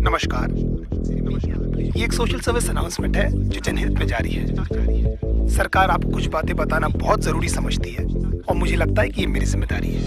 नमस्कार, ये एक सोशल सर्विस अनाउंसमेंट है जो जनहित में जारी है। सरकार आपको कुछ बातें बताना बहुत जरूरी समझती है और मुझे लगता है कि ये मेरी जिम्मेदारी है।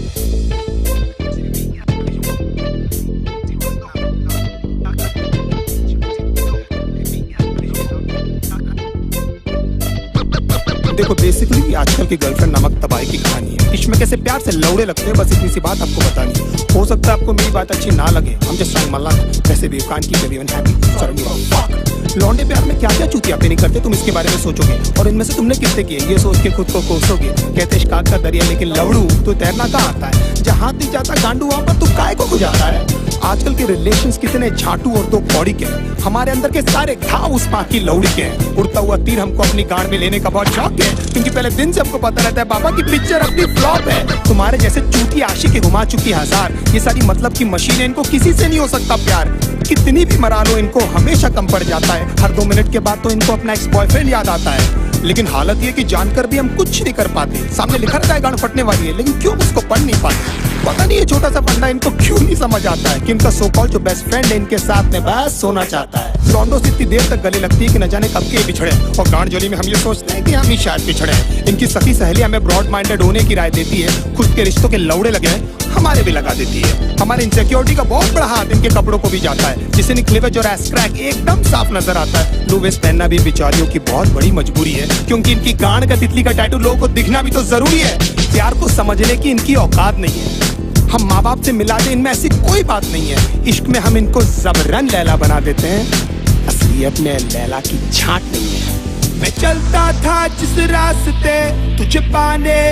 देखो, बेसिकली आजकल की गर्लफ्रेंड नामक तबाही की कहानी है। इसमें कैसे प्यार से लौड़े लगते हैं, बस इतनी सी बात आपको बतानी है। हो सकता है आपको मेरी बात अच्छी ना लगे, हम जस्ट ट्राइंग माय लक। वैसे भी कान की एवरीवन हैप्पी। लौंडे प्यार में क्या क्या चूतियापे नहीं करते, तुम इसके बारे में सोचोगे और इनमें से तुमने कितने किए ये सोच के खुद को कोसोगे। कहते इश्काक का दरिया लेकिन लवड़ू तो तैरना कहाँ आता है। जहाँ नहीं जाता गांडू वहाँ पर तू काहे को गुजारता है। आजकल के रिलेशंस कितने झाटू और दो कौड़ी के हैं। हमारे अंदर के सारे घाव उस माँ की लौड़ी के हैं। उड़ता हुआ तीर हमको अपनी गांड में लेने का बहुत शौक है, क्योंकि पहले दिन से हमको पता रहता है पापा की पिक्चर अपनी फ्लॉप है। तुम्हारे जैसे चूती आशिक के घुमा चुकी हजार, ये सारी मतलब की मशीनें, इनको किसी से नहीं हो सकता प्यार। कितनी भी मरा लो इनको हमेशा कम पड़ जाता है। हर 2 मिनट के बाद तो इनको अपना एक्स बॉयफ्रेंड याद आता है। लेकिन हालत ये कि जानकर भी हम कुछ नहीं कर पाते। सामने लिखा रहता है गांड फटने वाली है, लेकिन क्यों उसको पढ़ नहीं पाते। पता नहीं ये छोटा सा फंडा इनको क्यों नहीं समझ आता है कि इनका सो कॉल्ड जो बेस्ट फ्रेंड है इनके साथ में बस सोना चाहता है। लौंडों से इतनी देर तक गले लगती है कि न जाने कब के बिछड़े, और गांड जोली में हम ये सोचते हैं कि हम ही शायद पिछड़े। इनकी सखी सहेली हमें ब्रॉड माइंडेड होने की राय देती है। खुद के रिश्तों के लौड़े लगे हैं हमारे भी लगा देती है। हमारे इनसिक्योरिटी का बहुत बड़ा हाथ इनके कपड़ों को भी जाता है, जिससे निकलेवेज और एस क्रैक एकदम साफ नजर आता है। लो वेस्ट पहनना भी बेचारियों की बहुत बड़ी मजबूरी है, क्योंकि इनकी गांड का तितली का टैटू लोगों को दिखना भी तो जरूरी है। प्यार को समझने की इनकी औकात नहीं है। हम माँ बाप से मिला दे, इनमें ऐसी कोई बात नहीं है। इश्क में हम इनको जबरन लैला बना देते हैं, असलियत में लैला की छांट नहीं है। मैं चलता था जिस रास्ते तुझे पाने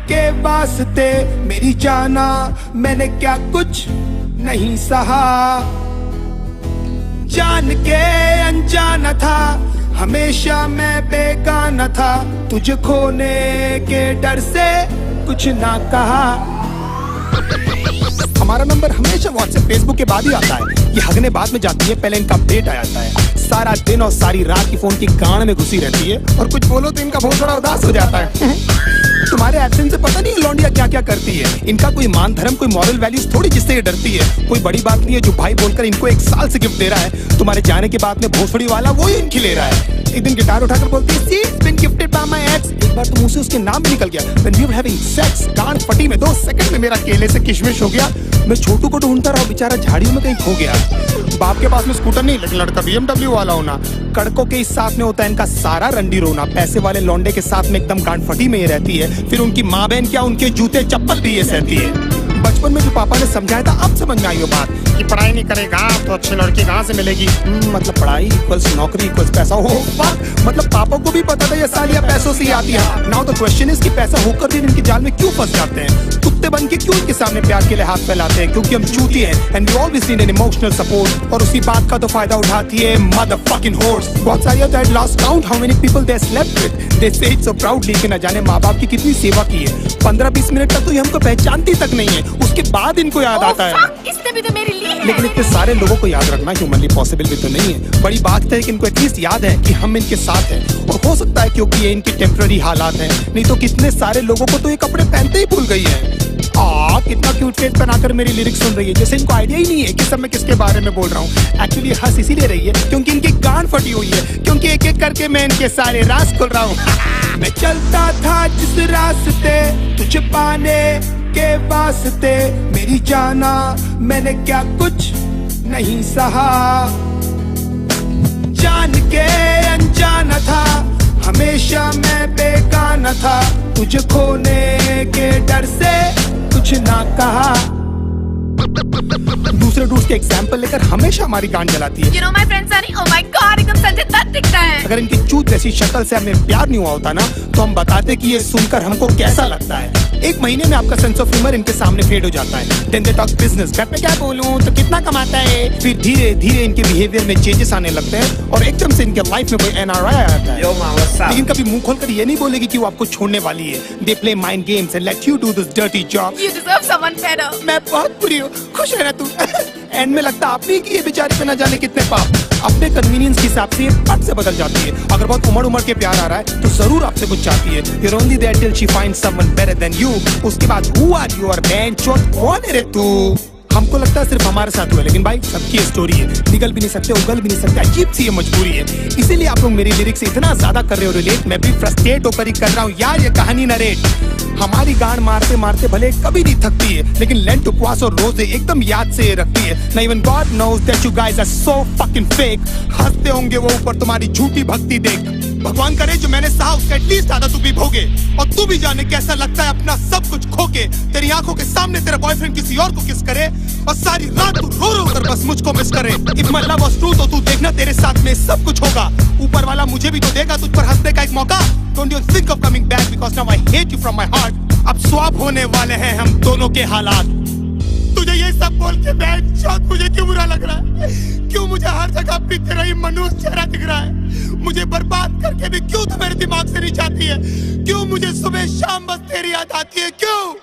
के वास्ते, मेरी जाना मैंने क्या कुछ नहीं सहा। जान के अनजाना था, हमेशा मैं बेगाना था। तुझे खोने के डर से कुछ ना कहा। हमारा नंबर हमेशा व्हाट्सएप फेसबुक के बाद ही आता है। ये हगने बाद में जाती है, पहले इनका अपडेट आ जाता है। सारा दिन और सारी रात की फोन की गांड में घुसी रहती है, और कुछ बोलो तो इनका बहुत बड़ा उदास हो जाता है। तुम्हारे एब्सेंस से पता नहीं लौंडिया क्या क्या करती है। इनका कोई मान धर्म कोई मॉरल वैल्यूज थोड़ी जिससे ये डरती है। कोई बड़ी बात नहीं है जो भाई बोलकर इनको 1 साल से गिफ्ट दे रहा है। तुम्हारे जाने के बाद में भोसड़ी वाला वो ही इनकी ले रहा है। एक दिन गिटार उठाकर बोलती है see it's been gifted by my ex. एक बार तो मुंह से उसके नाम भी निकल गया। When we were having sex, गांड फटी में 2 सेकंड में मेरा केले से किशमिश हो गया। मैं छोटू को ढूंढता रहा, बेचारा झाड़ियों में कहीं खो गया। बाप के पास में स्कूटर नहीं, लेकिन लड़का BMW वाला होना। कड़कों के इस साथ में होता है इनका सारा रंडी रोना। पैसे वाले लौंडे के साथ में एकदम गांड फटी में ये रहती है। फिर उनकी माँ बहन क्या, उनके जूते चप्पल भी ये सहती है। बचपन में जो पापा ने समझाया था अब समझ में आई वो बात कि पढ़ाई नहीं करेगा तो अच्छी लड़की कहाँ से मिलेगी। मतलब पढ़ाई इक्वल्स नौकरी इक्वल्स पैसा। हो मतलब पापा को भी पता था ये सालियाँ पैसों से ही आती है। नाउ द क्वेश्चन इज कि पैसा होकर भी इनके जाल में क्यों फंस जाते हैं। कुत्ते बन के क्यों इनके सामने प्यार के लिए हाथ फैलाते हैं, क्योंकि हम चूती हैं and we always need an emotional support. और उसी बात का तो फायदा उठाती है मदरफकिंग होर्स। बहुत सारी होता है lost count how many people they slept with, they say it so proudly कि न जाने माँ बाप की कितनी सेवा की है। 15-20 मिनट तक तो ये हमको पहचानती तक नहीं है, उसके बाद इनको याद आता है। इसने भी तो मेरे लिए है। लेकिन इतने सारे लोगों को याद रखना ह्यूमनली पॉसिबल भी तो नहीं है। बड़ी बात है कि इनको एटलीस्ट याद है कि हम इनके साथ हैं, और हो सकता है क्योंकि ये इनकी टेम्पररी हालात हैं। नहीं तो कितने सारे लोगों को तो ये कपड़े पहनते ही भूल गई है। कितना क्यूट फेस बनाकर मेरी लिरिक्स सुन रही है, जैसे इनको आइडिया ही नहीं है कि सब मैं किसके बारे में बोल रहा हूँ। एक्चुअली हंस इसीलिए रही है क्योंकि इनकी गांड फटी हुई है, क्योंकि एक एक करके मैं इनके सारे राज खोल रहा हूँ। मैं चलता था जिस रास्ते तुझे पाने के वास्ते, मेरी जाना मैंने क्या कुछ नहीं सहा। जान के अनजाना था, हमेशा मैं बेगाना था। तुझे खोने के डर से कुछ ना कहा। दूसरे डूड्स के एग्जाम्पल लेकर हमेशा हमारी गांड जलाती है। You know my friend Sunny, oh my God, एकदम संजय दत्त दिखता है। अगर इनकी चूत जैसी शक्ल से हमें प्यार नहीं हुआ होता ना, तो हम बताते कि ये सुनकर हमको कैसा लगता है। 1 महीने में आपका सेंस ऑफ ह्यूमर इनके सामने फेड हो जाता है। Then they talk business, घर पे क्या बोलूं तो कितना कमाता है। फिर धीरे धीरे इनके बिहेवियर में चेंजेस आने लगते हैं, और एकदम से इनके लाइफ में कोई NRI आ जाता है। लेकिन कभी मुंह खोलकर ये नहीं बोलेगी कि वो आपको छोड़ने वाली है। They play mind games and let you do this dirty job. You deserve someone better. मैं बहुत बुरी हूँ, खुश रहना तू। एंड में लगता आपने कि ये बेचारे पे न जाने कितने पाप। अपने कन्वीनियंस के हिसाब से ये पट से बदल जाती है। अगर बहुत उमड़ के प्यार आ रहा है तो जरूर आपसे कुछ चाहती है। You're only there till she finds someone better than you. उसके बाद who are you और बहन चोद कौन है रे तू। हम हमको लगता है सिर्फ हमारे साथ हुआ, लेकिन भाई सबकी स्टोरी है। निकल भी नहीं सकते, उगल भी नहीं सकते, अजीब सी ये मजबूरी है। इसीलिए आप लोग मेरी लिरिक्स से इतना ज्यादा कर रहे हो रिलेट, मैं भी फ्रस्ट्रेट होकर ही कर रहा हूँ यार ये कहानी नरेट। हमारी गांड मारते मारते भले कभी नहीं थकती है, लेकिन लेंट उपवास और रोजे एकदम याद से रखती है। ना even God knows that you guys are so fucking fake. हंसते होंगे वो ऊपर तुम्हारी झूठी भक्ति देख। भगवान करे जो मैंने सहा उसका एटलीस्ट आधा तू भी भोगे, और तू भी जाने कैसा लगता है अपना सब कुछ खोके। तेरी आंखों के सामने तेरा बॉयफ्रेंड किसी और को किस करे, और सारी रात तू रो रो कर बस मुझको मिस करे। If my love was true तो तू देखना तेरे साथ में सब कुछ होगा। ऊपर वाला मुझे भी तो देगा तुझ पर हंसने का एक मौका। Don't you think of coming back because now I hate you from my heart। अब स्वैप होने वाले हैं हम दोनों के हालात। तुझे ये सब बोल के बैठ मुझे क्यों बुरा लग रहा है? क्यों मुझे हर जगह पे तेरा ही मनुष्य चेहरा दिख रहा है? मुझे बर्बाद करके भी क्यों तू मेरे दिमाग से नहीं जाती है? क्यों मुझे सुबह शाम बस तेरी याद आती है? क्यों?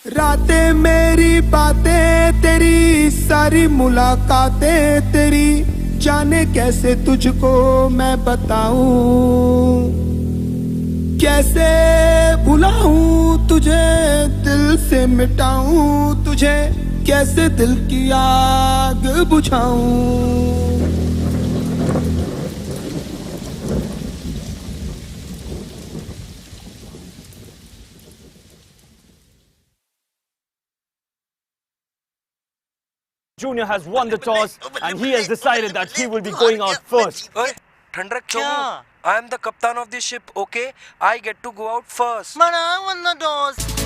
रातें मेरी बातें तेरी, सारी मुलाकातें तेरी, जाने कैसे तुझको मैं बताऊं, कैसे भुलाऊं तुझे, दिल से मिटाऊं तुझे, कैसे दिल की आग बुझाऊं। Junior has won the toss and he has decided that he will be going out first. Thandrak Chomu, I am the captain of the ship, okay? I get to go out first. But I won the toss.